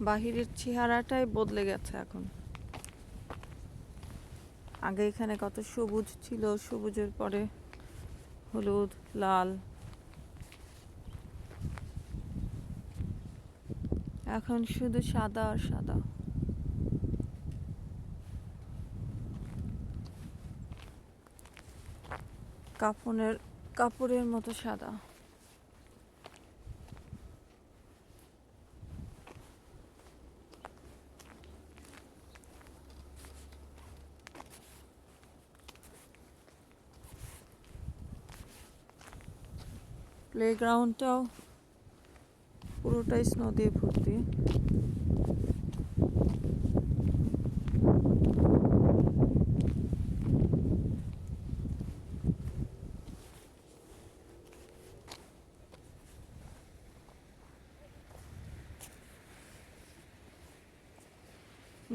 বাহিরের চেহারাটাই বদলে গেছে এখন। আগে এখানে কত সবুজ ছিল, সবুজের পরে হলুদ, লাল, এখন শুধু সাদা আর সাদা। কাপড়ের মতো সাদা। প্লেগ্রাউন্ডটাও পুরোটাই স্নো দিয়ে ভর্তি।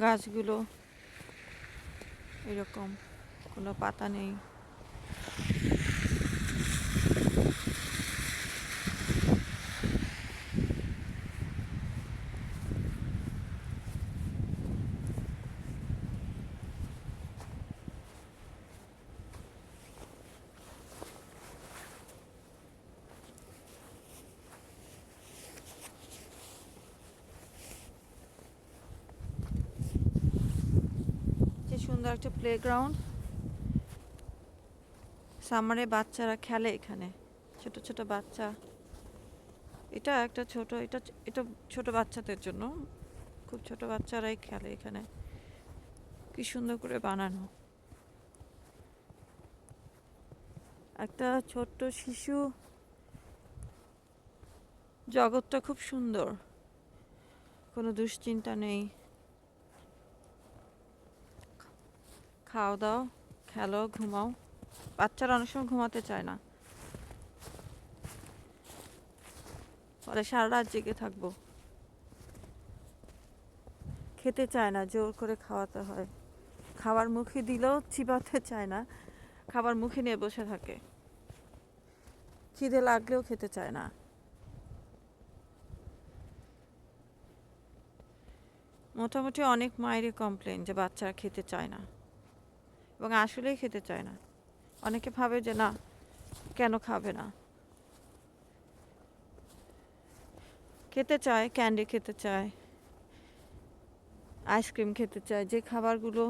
গাছগুলো এরকম, কোনো পাতা নেই। যে সুন্দর একটা প্লেগ্রাউন্ড, সামারে বাচ্চারা খেলে এখানে, ছোট ছোট বাচ্চা। এটা এটা ছোট বাচ্চাদের জন্য, খুব ছোট বাচ্চারাই খেলে এখানে। কি সুন্দর করে বানানো, একটা ছোট্ট শিশু জগৎটা খুব সুন্দর, কোনো দুশ্চিন্তা নেই। খাও দাও, খেলো, ঘুমাও। বাচ্চারা অনেক সময় ঘুমাতে চায় না, বলে সারা রাত জেগে থাকবো। খেতে চায় না, জোর করে খাওয়াতে হয়। খাবার মুখে দিলেও চিবাতে চায় না, খাবার মুখে নিয়ে বসে থাকে। খিদে লাগলেও খেতে চায় না। মোটামুটি অনেক মায়েরই কমপ্লেন যে বাচ্চারা খেতে চায় না, এবং আসলেই খেতে চায় না। অনেকে ভাবে যে না, কেন খাবে না। খেতে চায়, ক্যান্ডি খেতে চায়, আইসক্রিম খেতে চায়, যে খাবারগুলো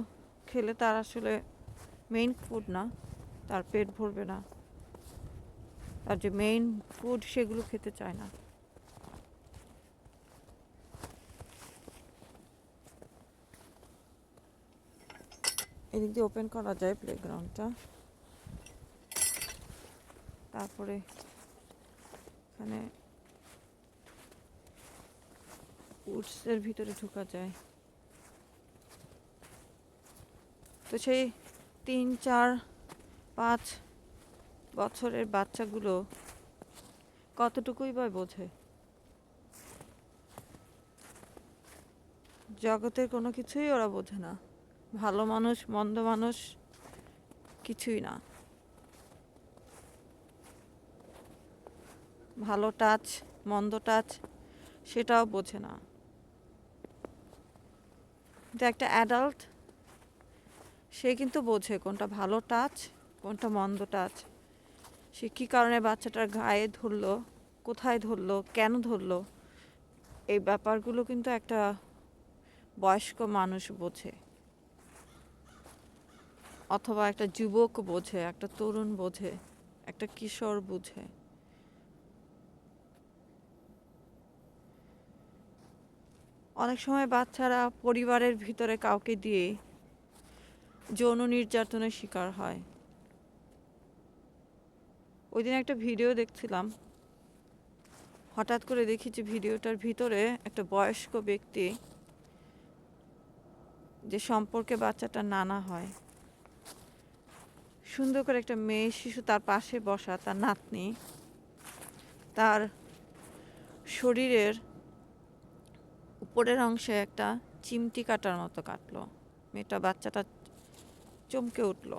খেলে তার আসলে মেইন ফুড না, তার পেট ভরবে না, তার যে মেইন ফুড সেগুলো খেতে চায় না। এদিক দিয়ে ওপেন করা যায় প্লেগ্রাউন্ডটা। তারপরে এখানে উডসের ভিতরে ঢোকা যায়। তো সেই 3, 4, 5 বছরের বাচ্চাগুলো কতটুকুই বা বোঝে জগতের কোনো কিছুই ওরা বোঝে না। ভালো মানুষ মন্দ মানুষ কিছুই না। ভালো টাচ মন্দ টাচ সেটাও বোঝে না। কিন্তু একটা অ্যাডাল্ট, সে কিন্তু বোঝে কোনটা ভালো টাচ, কোনটা মন্দ টাচ। সে কী কারণে বাচ্চাটার গায়ে ধরলো, কোথায় ধরলো, কেন ধরলো, এই ব্যাপারগুলো কিন্তু একটা বয়স্ক মানুষ বোঝে, অথবা একটা যুবক বোঝে, একটা তরুণ বোঝে, একটা কিশোর বোঝে। অনেক সময় বাচ্চারা পরিবারের ভিতরে কাউকে দিয়ে যৌন নির্যাতনের শিকার হয়। ওই দিন একটা ভিডিও দেখছিলাম, হঠাৎ করে দেখি যে ভিডিওটার ভিতরে একটা বয়স্ক ব্যক্তি, যে সম্পর্কে বাচ্চাটার নানা হয়, সুন্দর করে একটা মেয়ে শিশু তার পাশে বসা, তার নাতনি, তার শরীরের উপরের অংশে একটা চিমটি কাটার মতো কাটলো। মেয়েটা, বাচ্চাটা চমকে উঠলো।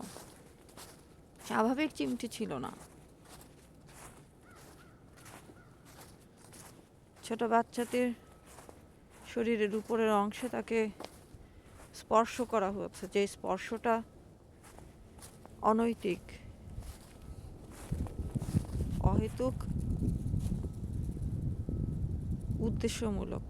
স্বাভাবিক চিমটি ছিল না। ছোট বাচ্চাদের শরীরের উপরের অংশে তাকে স্পর্শ করা হয়েছে, যে স্পর্শটা অনৈতিক, অহেতুক, উদ্দেশ্যমূলক।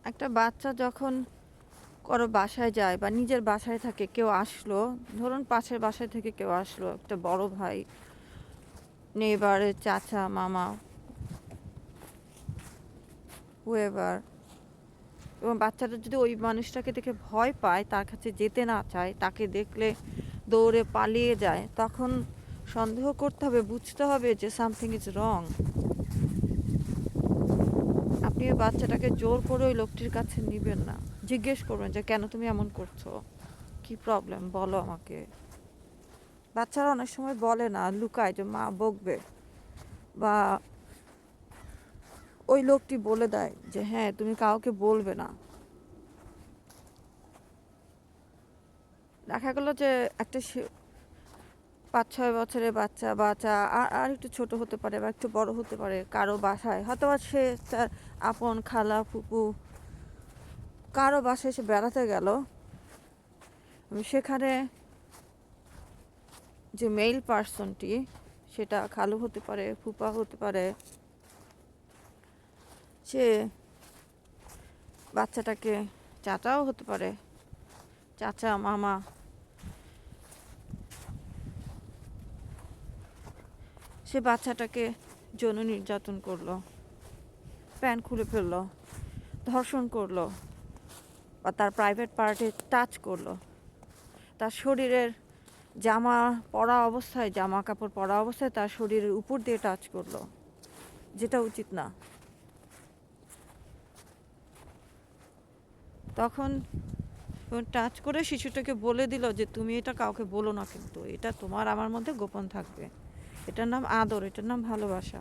একটা বাচ্চা যখন কারো বাসায় যায় বা নিজের বাসায় থাকে, কেউ আসলো, ধরুন পাশের বাসায় থেকে কেউ আসলো, একটা বড় ভাই, নেইবারের চাচা, মামা, হুয়েভার, এবং বাচ্চাটা যদি ওই মানুষটাকে দেখে ভয় পায়, তার কাছে যেতে না চায়, তাকে দেখলে দৌড়ে পালিয়ে যায়, তখন সন্দেহ করতে হবে, বুঝতে হবে যে সামথিং ইজ রং। আপনি ওই বাচ্চাটাকে জোর করে ওই লোকটির কাছে নিবেন না, জিজ্ঞেস করবেন যে কেন তুমি এমন করছো, কি প্রবলেম বলো আমাকে। বাচ্চারা অনেক সময় বলে না, লুকায় যে মা বকবে, বা ওই লোকটি বলে দেয় যে হ্যাঁ তুমি কাউকে বলবে না। দেখা গেল যে একটা 5-6 বছরের বাচ্চা বাচ্চা আর একটু ছোট হতে পারে বা একটু বড় হতে পারে, কারো বাসায় হয়তো সে তার আপন খালা ফুপু কারো বাসায় সে বেড়াতে গেল, সেখানে যে মেল পার্সনটি, সেটা খালু হতে পারে, ফুপা হতে পারে, সে বাচ্চাটাকে, চাচাও হতে পারে, চাচা মামা, সে বাচ্চাটাকে যৌন নির্যাতন করলো, প্যান্ট খুলে ফেললো, ধর্ষণ করলো, বা তার প্রাইভেট পার্টে টাচ করলো, তার শরীরের জামা পরা অবস্থায়, জামা কাপড় পরা অবস্থায় তার শরীরের উপর দিয়ে টাচ করলো, যেটা উচিত না। তখন টাচ করে শিশুটাকে বলে দিল যে তুমি এটা কাউকে বলো না, কিন্তু এটা তোমার আমার মধ্যে গোপন থাকবে, এটার নাম আদর, এটার নাম ভালোবাসা,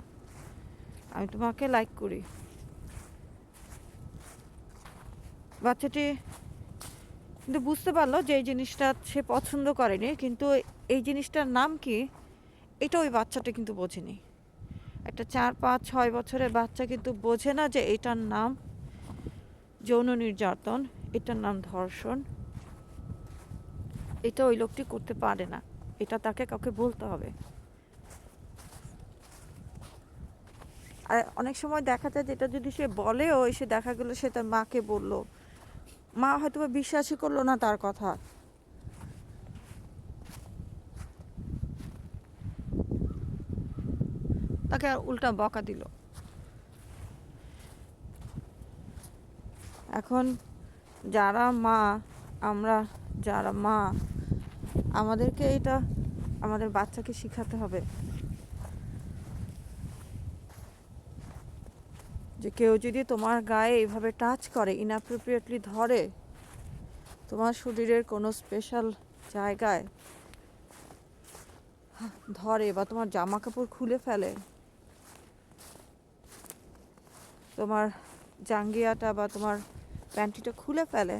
আমি তোমাকে লাইক করি। বাচ্চাটি কিন্তু বুঝতে পারলো যে এই জিনিসটা সে পছন্দ করেনি, কিন্তু এই জিনিসটার নাম কি এটা ওই বাচ্চাটা কিন্তু বোঝেনি। একটা 4-5-6 বছরের বাচ্চা কিন্তু বোঝে না যে এটার নাম যৌন নির্যাতন, এটার নাম ধর্ষণ, এটা ওই লোকটি করতে পারে না, এটা তাকে কাউকে বলতে হবে। আর অনেক সময় দেখা যায় যেটা যদি সে বলেও, এসে দেখা গেল সে তার মাকে বলল, মা হয়তো বা বিশ্বাসই করলো না তার কথা, তাকে উল্টা বকা দিল। এখন যারা মা, আমরা যারা মা, আমাদেরকে এটা আমাদের বাচ্চাকে শেখাতে হবে যে কেউ যদি তোমার গায়ে এইভাবে টাচ করে, ইনঅ্যাপ্রোপ্রিয়েটলি ধরে, তোমার শরীরের কোনো স্পেশাল জায়গায় ধরে, বা তোমার জামা কাপড় খুলে ফেলে, তোমার জাঙ্গিয়াটা বা তোমার প্যান্টিটা খুলে ফেলে,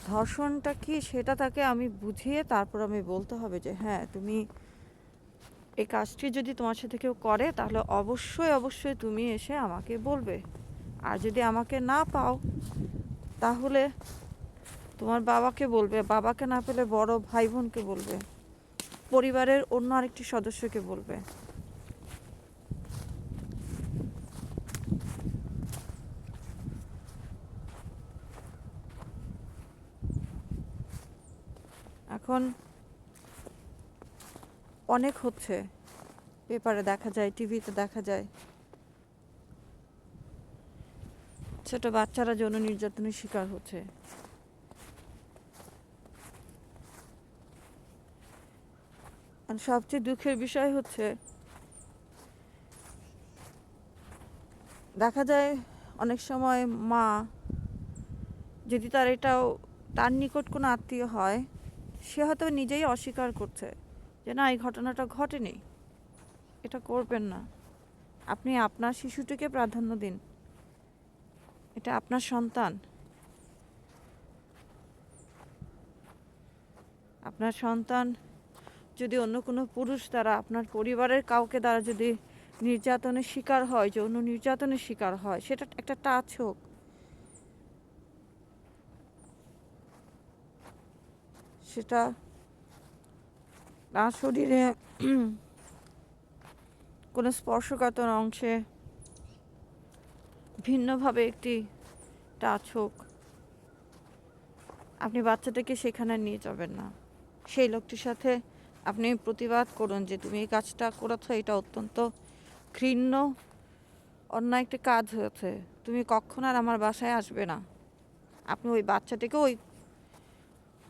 ধর্ষণটা কি সেটা তাকে আমি বুঝিয়ে তারপর আমি বলতে হবে যে হ্যাঁ তুমি এই কাজটি যদি তোমার সাথে কেউ করে, তাহলে অবশ্যই অবশ্যই তুমি এসে আমাকে বলবে, আর যদি আমাকে না পাও তাহলে তোমার বাবাকে বলবে, বাবাকে না পেলে বড় ভাই বোনকে বলবে, পরিবারের অন্য আরেকটি সদস্যকে বলবে। এখন অনেক হচ্ছে, পেপারে দেখা যায়, টিভিতে দেখা যায়, ছোট বাচ্চারা যৌন নির্যাতনের শিকার হচ্ছে। আর সবচেয়ে দুঃখের বিষয় হচ্ছে দেখা যায় অনেক সময় মা, যদি তার এটাও তার নিকট কোনো আত্মীয় হয়, সে হয়তো নিজেই অস্বীকার করছে যে না এই ঘটনাটা ঘটেনি, এটা করবেন না, আপনি আপনার শিশুটিকে প্রাধান্য দিন, এটা আপনার সন্তান। আপনার সন্তান যদি অন্য কোনো পুরুষ দ্বারা, আপনার পরিবারের কাউকে দ্বারা যদি নির্যাতনের শিকার হয়, যৌন নির্যাতনের শিকার হয়, সেটা একটা টাচ হোক, সেটা তার শরীরে কোনো স্পর্শকাতর অংশে ভিন্নভাবে একটি টাচ হোক, আপনি বাচ্চাটাকে সেখানে নিয়ে যাবেন না। সেই লোকটির সাথে আপনি প্রতিবাদ করুন যে তুমি এই কাজটা করেছো, এটা অত্যন্ত ঘৃণ্য অন্যায় একটি কাজ হয়েছে, তুমি কখন আর আমার বাসায় আসবে না। আপনি ওই বাচ্চাটিকে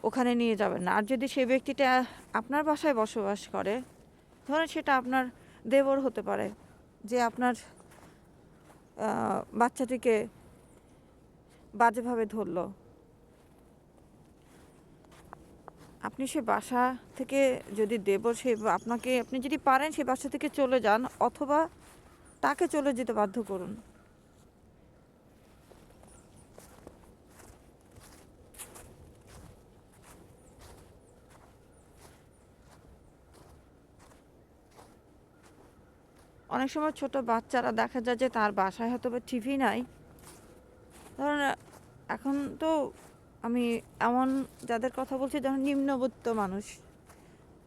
ওখানে নিয়ে যাবেন না। আর যদি সেই ব্যক্তিটা আপনার বাসায় বসবাস করে, ধরেন সেটা আপনার দেবর হতে পারে, যে আপনার বাচ্চাটিকে বাজেভাবে ধরলো, আপনি সে বাসা থেকে যদি দেবর সে আপনাকে, আপনি যদি পারেন সে বাসা থেকে চলে যান, অথবা তাকে চলে যেতে বাধ্য করুন। অনেক সময় ছোট বাচ্চারা দেখা যায় যে তার বাসায় হয়তো বা টিভি নাই। ধরুন এখন তো আমি এমন যাদের কথা বলছি যখন নিম্নবিত্ত মানুষ,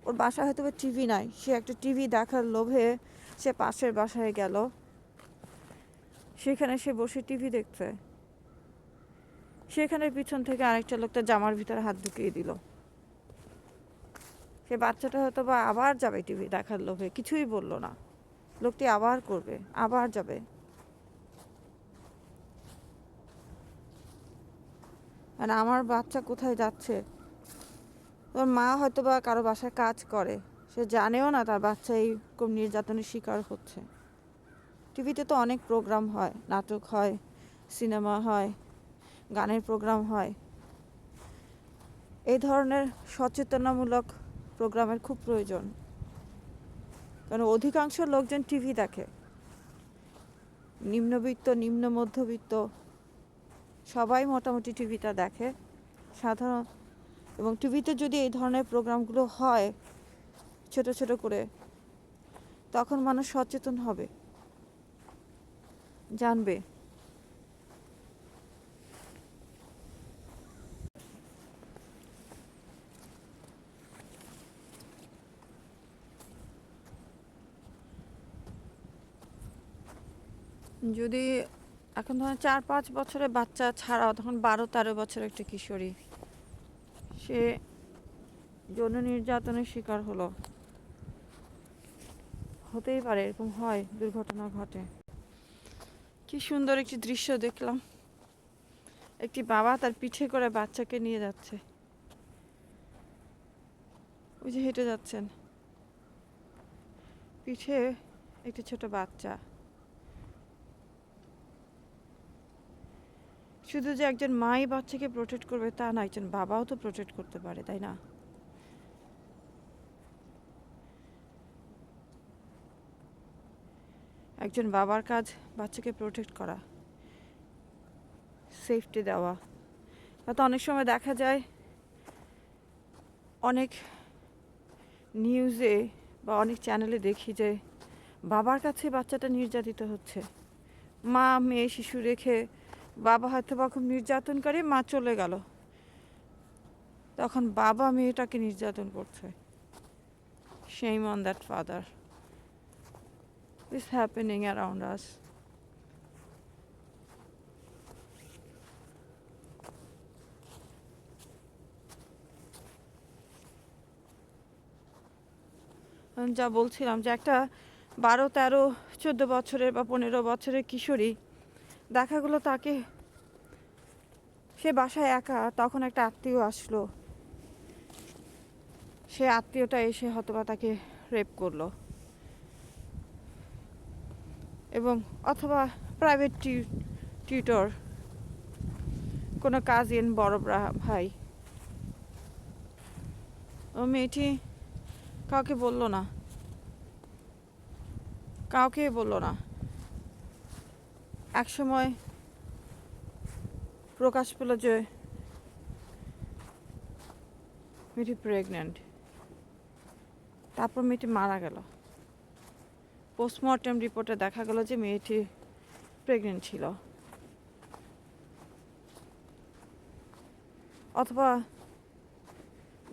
ওর বাসায় হয়তো বা টিভি নাই, সে একটা টিভি দেখার লোভে সে পাশের বাসায় গেল, সেখানে সে বসে টিভি দেখছে, সেখানে পিছন থেকে আরেকটা লোক তার জামার ভিতরে হাত ঢুকিয়ে দিল। সে বাচ্চাটা হয়তো বা আবার যাবে টিভি দেখার লোভে, কিছুই বললো না, লোকটি আবার করবে, আবার যাবে। মানে আমার বাচ্চা কোথায় যাচ্ছে, ওর মা হয়তো বা কারো বাসায় কাজ করে, সে জানেও না তার বাচ্চা এইরকম নির্যাতনের শিকার হচ্ছে। টিভিতে তো অনেক প্রোগ্রাম হয়, নাটক হয়, সিনেমা হয়, গানের প্রোগ্রাম হয়। এই ধরনের সচেতনামূলক প্রোগ্রামের খুব প্রয়োজন, কারণ অধিকাংশ লোকজন টিভি দেখে, নিম্নবিত্ত, নিম্ন মধ্যবিত্ত সবাই মোটামুটি টিভিটা দেখে সাধারণ। এবং টিভিতে যদি এই ধরনের প্রোগ্রামগুলো হয় ছোট ছোট করে, তখন মানুষ সচেতন হবে, জানবে। যদি এখন ধরেন 4-5 বছরের বাচ্চা ছাড়াও তখন 12-13 বছরের একটা কিশোরী সে যৌন নির্যাতনের শিকার হলো, হতেই পারে, এরকম হয়, দুর্ঘটনা ঘটে। কি সুন্দর একটি দৃশ্য দেখলাম, একটি বাবা তার পিঠে করে বাচ্চাকে নিয়ে যাচ্ছে, ওই যে হেঁটে যাচ্ছেন, পিঠে একটি ছোট বাচ্চা। শুধু যে একজন মাই বাচ্চাকে প্রোটেক্ট করবে তা না, একজন বাবাও তো প্রোটেক্ট করতে পারে, তাই না? একজন বাবার কাজ বাচ্চাকে প্রোটেক্ট করা, সেফটি দেওয়া। হয়তো অনেক সময় দেখা যায় অনেক নিউজে বা অনেক চ্যানেলে দেখি যে বাবার কাছে বাচ্চাটা নির্যাতিত হচ্ছে, মা মেয়ে শিশু রেখে বাবা হয়তো বা খুব নির্যাতনকারী, মা চলে গেল, তখন বাবা মেয়েটাকে নির্যাতন করছে। Shame on that father. It's happening around us. যা বলছিলাম যে একটা 12, 13, 14 বছরের বা 15 বছরের কিশোরী দেখা গেলো তাকে, সে বাসায় একা, তখন একটা আত্মীয় আসলো, সে আত্মীয়টা এসে হয়তোবা তাকে রেপ করলো, এবং অথবা প্রাইভেট টিউটর, কোনো কাজিন, বড় ভাই, ও মেয়েটি কাউকে বললো না, কাউকে বললো না, একসময় প্রকাশ পেল যে মেয়েটি প্রেগনেন্ট, তারপর মেয়েটি মারা গেল। পোস্টমর্টেম রিপোর্টে দেখা গেল যে মেয়েটি প্রেগনেন্ট ছিল, অথবা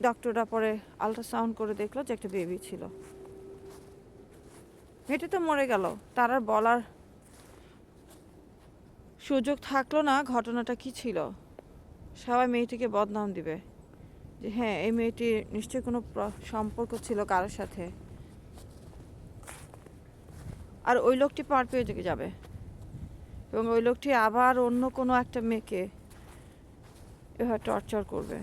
ডক্টররা পরে আল্ট্রাসাউন্ড করে দেখলো যে একটা বেবি ছিল। মেয়েটি তো মরে গেল, তার আর বলার সুযোগ থাকলো না ঘটনাটা কি ছিল। সবাই মেয়েটিকে বদনাম দিবে যে হ্যাঁ, এই মেয়েটির নিশ্চয়ই কোনো সম্পর্ক ছিল কারোর সাথে, আর ওই লোকটি পার পেয়ে যাবে এবং ওই লোকটি আবার অন্য কোনো একটা মেয়েকে এভাবে টর্চার করবে।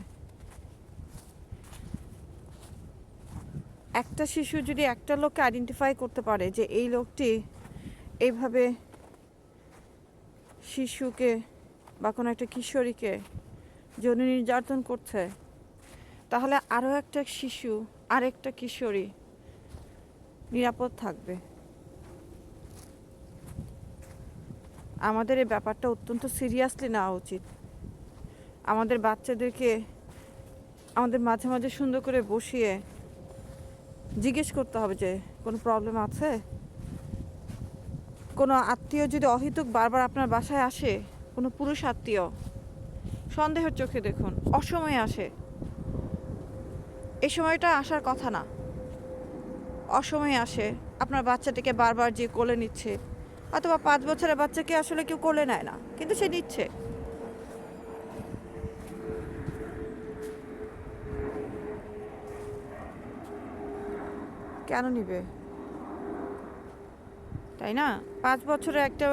একটা শিশু যদি একটা লোককে আইডেন্টিফাই করতে পারে যে এই লোকটি এইভাবে শিশুকে বা কোনো একটা কিশোরীকে যৌন নির্যাতন করছে, তাহলে আরও একটা শিশু আর একটা কিশোরী নিরাপদ থাকবে। আমাদের এই ব্যাপারটা অত্যন্ত সিরিয়াসলি নেওয়া উচিত। আমাদের বাচ্চাদেরকে আমাদের মাঝে মাঝে সুন্দর করে বসিয়ে জিজ্ঞেস করতে হবে যে কোনো প্রবলেম আছে। কোনো আত্মীয় যদি অহেতুক বারবার আপনার বাসায় আসে, কোনো পুরুষ আত্মীয়, সন্দেহের চোখে দেখুন, অসময়ে আসে, এই সময়টা আসার কথা না, অসময়ে আসে, আপনার বাচ্চাটিকে বারবার যে কোলে নিচ্ছে, অথবা 5 বছরের বাচ্চাকে আসলে কেউ কোলে নেয় না, কিন্তু সে নিচ্ছে। কেন নিবে, তাই না? 5 বছরের একটা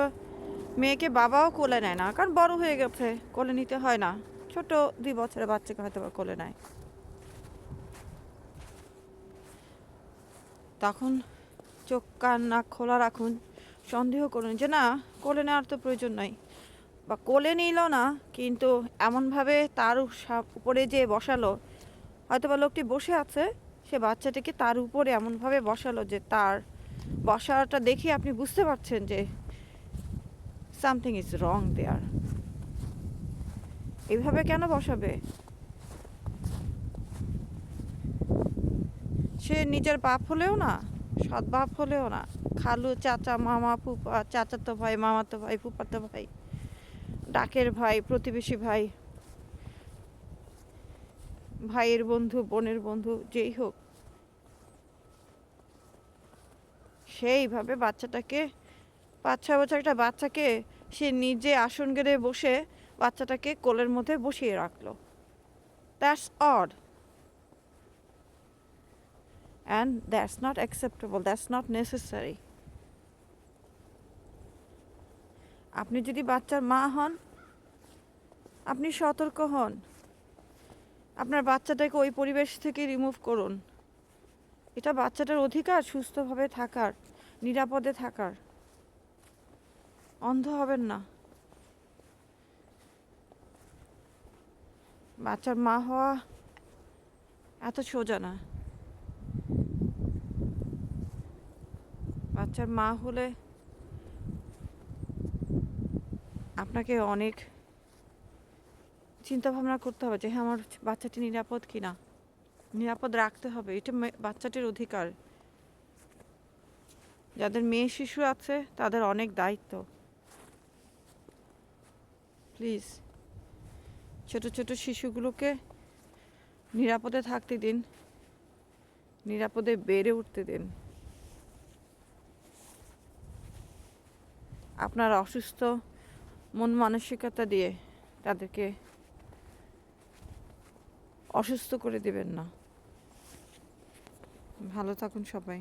মেয়েকে বাবাও কোলে নেয় না, কারণ বড় হয়ে গেছে, কোলে নিতে হয় না। ছোট 2 বছরের বাচ্চাকে হয়তো বা কোলে নেয়। তখন চোখ কান নাক খোলা রাখুন, সন্দেহ করুন যে না, কোলে নেওয়ার তো প্রয়োজন নাই, বা কোলে নিল না কিন্তু এমনভাবে তার উপরে যে বসালো, হয়তো বা লোকটি বসে আছে, সে বাচ্চাটিকে তার উপরে এমনভাবে বসালো যে তার বসাটা দেখে আপনি বুঝতে পারছেন যে সামথিং ইজ রং দেয়ার। এইভাবে কেন বসাবে? সে নিজের বাপ হলেও না, সৎ বাপ হলেও না, খালু, চাচা, মামা, ফুপা, চাচাতো ভাই, মামাতো ভাই, ফুপাতো ভাই, ডাকের ভাই, প্রতিবেশী ভাই, ভাইয়ের বন্ধু, বোনের বন্ধু, যেই হোক, সেইভাবে বাচ্চাটাকে 5-6 বছর একটা বাচ্চাকে সে নিজে আসন গেড়ে বসে বাচ্চাটাকে কোলের মধ্যে বসিয়ে রাখলো। That's odd and that's not acceptable, that's not necessary. আপনি যদি বাচ্চার মা হন, আপনি সতর্ক হন, আপনার বাচ্চাটাকে ওই পরিবেশ থেকে রিমুভ করুন। এটা বাচ্চাটার অধিকার সুস্থভাবে থাকার, নিরাপদে থাকার। অন্ধ হবেন না। বাচ্চার মা হওয়া এত সোজা না। বাচ্চার মা হলে আপনাকে অনেক চিন্তা ভাবনা করতে হবে যে হ্যাঁ, আমার বাচ্চাটি নিরাপদ কিনা, নিরাপদ রাখতে হবে, এটা বাচ্চাটির অধিকার। যাদের মেয়ে শিশু আছে তাদের অনেক দায়িত্ব। প্লিজ ছোট ছোট শিশুগুলোকে নিরাপদে থাকতে দিন, নিরাপদে বেড়ে উঠতে দিন। আপনার অসুস্থ মন মানসিকতা দিয়ে তাদেরকে অসুস্থ করে দিবেন না। ভালো থাকুন সবাই।